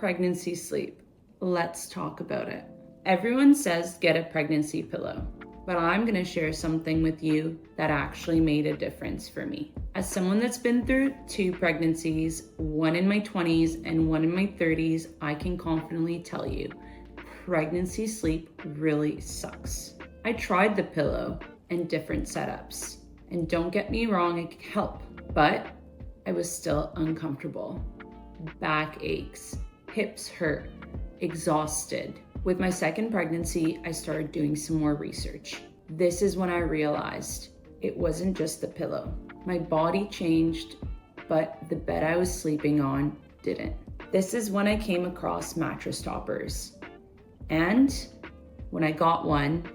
Pregnancy sleep. Let's talk about it. Everyone says get a pregnancy pillow, but I'm gonna share something with you that actually made a difference for me. As someone that's been through 2 pregnancies, one in my 20s and one in my 30s, I can confidently tell you, pregnancy sleep really sucks. I tried the pillow and different setups, and don't get me wrong, it can help, but I was still uncomfortable. Back aches, hips hurt, exhausted. With my second pregnancy, I started doing some more research. This is when I realized it wasn't just the pillow. My body changed, but the bed I was sleeping on didn't. This is when I came across mattress toppers. And when I got one,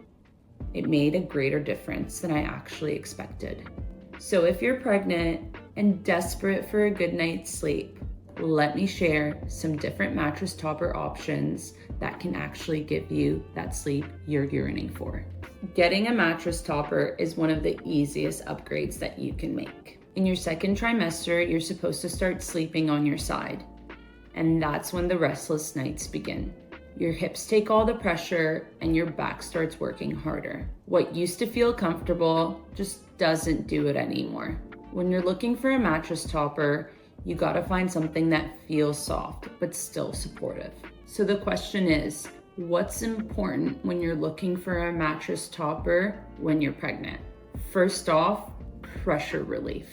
it made a greater difference than I actually expected. So if you're pregnant and desperate for a good night's sleep, let me share some different mattress topper options that can actually give you that sleep you're yearning for. Getting a mattress topper is one of the easiest upgrades that you can make. In your second trimester, you're supposed to start sleeping on your side, and that's when the restless nights begin. Your hips take all the pressure and your back starts working harder. What used to feel comfortable just doesn't do it anymore. When you're looking for a mattress topper, you gotta find something that feels soft, but still supportive. So the question is, what's important when you're looking for a mattress topper when you're pregnant? First off, pressure relief.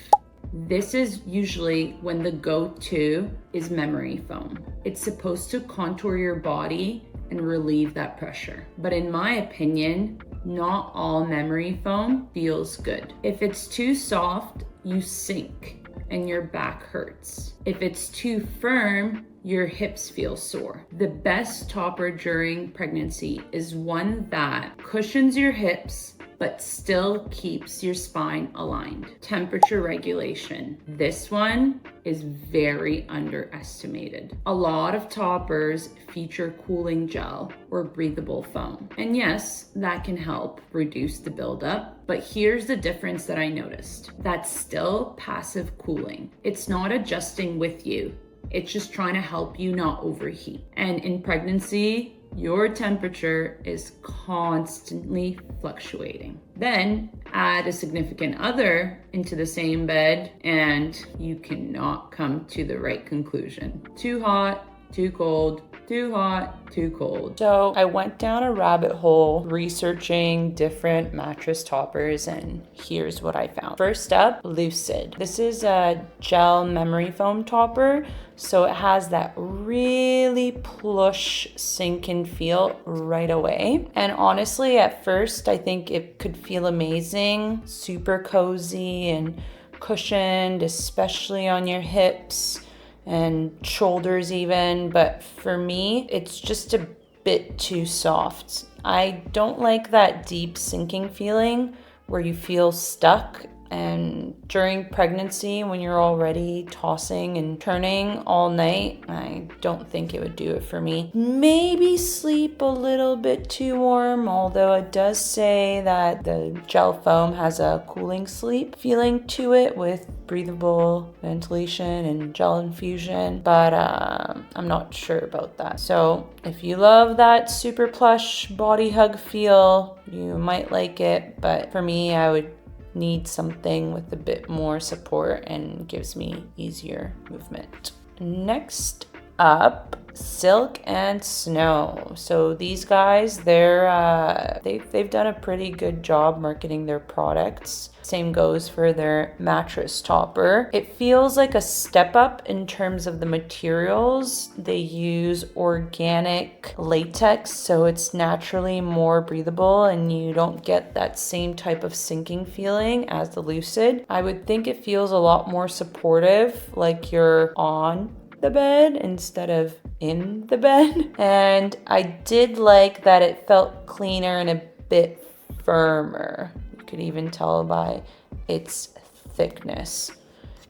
This is usually when the go-to is memory foam. It's supposed to contour your body and relieve that pressure. But in my opinion, not all memory foam feels good. If it's too soft, you sink and your back hurts. If it's too firm, your hips feel sore. The best topper during pregnancy is one that cushions your hips but still keeps your spine aligned. Temperature regulation. This one is very underestimated. A lot of toppers feature cooling gel or breathable foam. And yes, that can help reduce the buildup, but here's the difference that I noticed. That's still passive cooling. It's not adjusting with you. It's just trying to help you not overheat. And in pregnancy, your temperature is constantly fluctuating. Then add a significant other into the same bed and you cannot come to the right conclusion. Too hot, too cold, too hot, too cold. So I went down a rabbit hole researching different mattress toppers, and here's what I found. First up, Lucid. This is a gel memory foam topper. So it has that really plush sink-in feel right away. And honestly, at first, I think it could feel amazing, super cozy and cushioned, especially on your hips and shoulders even. But for me, it's just a bit too soft. I don't like that deep sinking feeling where you feel stuck. And during pregnancy, when you're already tossing and turning all night, I don't think it would do it for me. Maybe sleep a little bit too warm, although it does say that the gel foam has a cooling sleep feeling to it with breathable ventilation and gel infusion, but I'm not sure about that. So if you love that super plush body hug feel, you might like it, but for me, I would need something with a bit more support and gives me easier movement. Next up, Silk and Snow. So these guys, they've done a pretty good job marketing their products. Same goes for their mattress topper. It feels like a step up in terms of the materials. They use organic latex, so it's naturally more breathable and you don't get that same type of sinking feeling as the Lucid. I would think it feels a lot more supportive, like you're on the bed instead of in the bed. And I did like that it felt cleaner and a bit firmer. You could even tell by its thickness.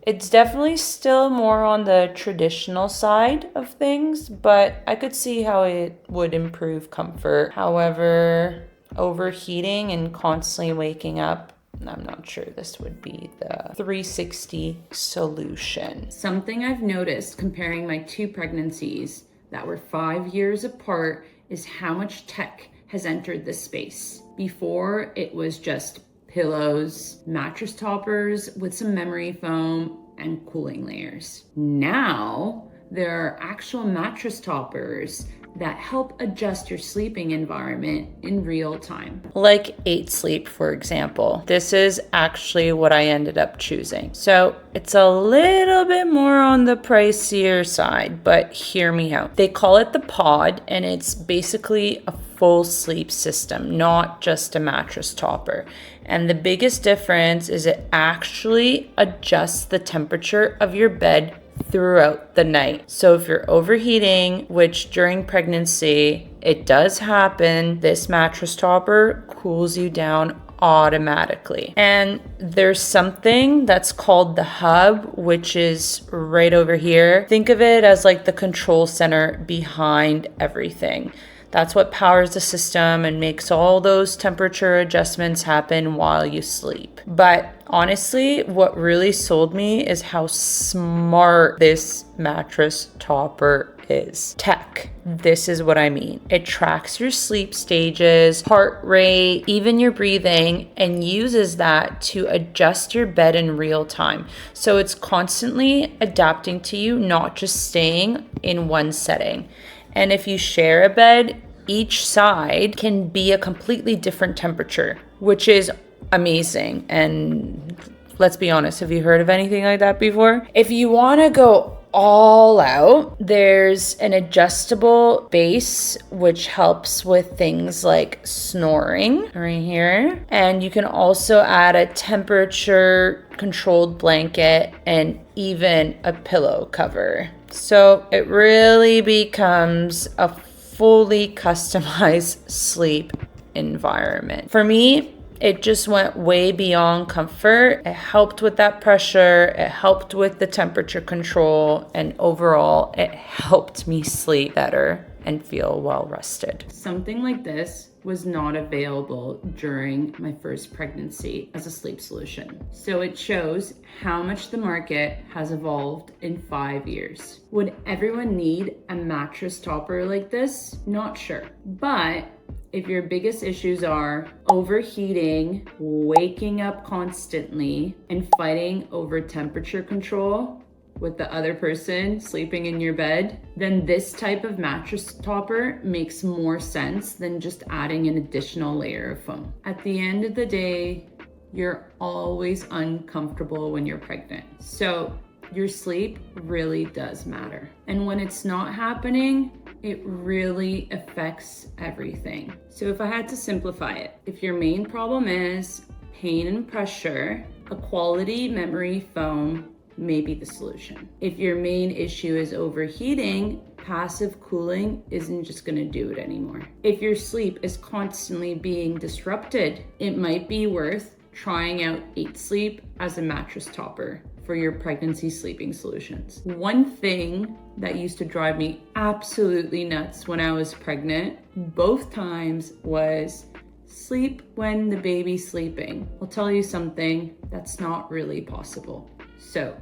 It's definitely still more on the traditional side of things, but I could see how it would improve comfort. However, overheating and constantly waking up, I'm not sure this would be the 360 solution. Something I've noticed comparing my 2 pregnancies, that we're 5 years apart is how much tech has entered this space. Before, it was just pillows, mattress toppers with some memory foam, and cooling layers. Now, there are actual mattress toppers that help adjust your sleeping environment in real time. Like 8 Sleep, for example. This is actually what I ended up choosing. So it's a little bit more on the pricier side, but hear me out. They call it the pod, and it's basically a full sleep system, not just a mattress topper. And the biggest difference is it actually adjusts the temperature of your bed throughout the night. So if you're overheating, which during pregnancy it does happen, this mattress topper cools you down automatically. And there's something that's called the hub, which is right over here. Think of it as like the control center behind everything. That's what powers the system and makes all those temperature adjustments happen while you sleep. But honestly, what really sold me is how smart this mattress topper is. Tech. This is what I mean. It tracks your sleep stages, heart rate, even your breathing, and uses that to adjust your bed in real time. So it's constantly adapting to you, not just staying in one setting. And if you share a bed, each side can be a completely different temperature, which is amazing. And let's be honest, have you heard of anything like that before? If you want to go all out, there's an adjustable base which helps with things like snoring right here. And you can also add a temperature controlled blanket and even a pillow cover. So it really becomes a fully customized sleep environment. For me, it just went way beyond comfort. It helped with that pressure, it helped with the temperature control, and overall, it helped me sleep better and feel well rested. Something like this was not available during my first pregnancy as a sleep solution. So it shows how much the market has evolved in 5 years. Would everyone need a mattress topper like this? Not sure. But if your biggest issues are overheating, waking up constantly, and fighting over temperature control with the other person sleeping in your bed, then this type of mattress topper makes more sense than just adding an additional layer of foam. At the end of the day, you're always uncomfortable when you're pregnant. So your sleep really does matter. And when it's not happening, it really affects everything. So if I had to simplify it, if your main problem is pain and pressure, a quality memory foam may be the solution. If your main issue is overheating, passive cooling isn't just gonna do it anymore. If your sleep is constantly being disrupted, it might be worth trying out 8 Sleep as a mattress topper for your pregnancy sleeping solutions. One thing that used to drive me absolutely nuts when I was pregnant, both times, was sleep when the baby's sleeping. I'll tell you something, that's not really possible. So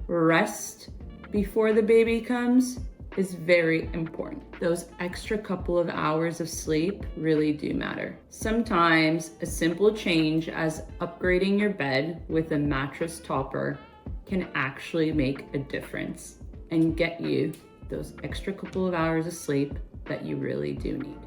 rest before the baby comes is very important. Those extra couple of hours of sleep really do matter. Sometimes a simple change as upgrading your bed with a mattress topper can actually make a difference and get you those extra couple of hours of sleep that you really do need.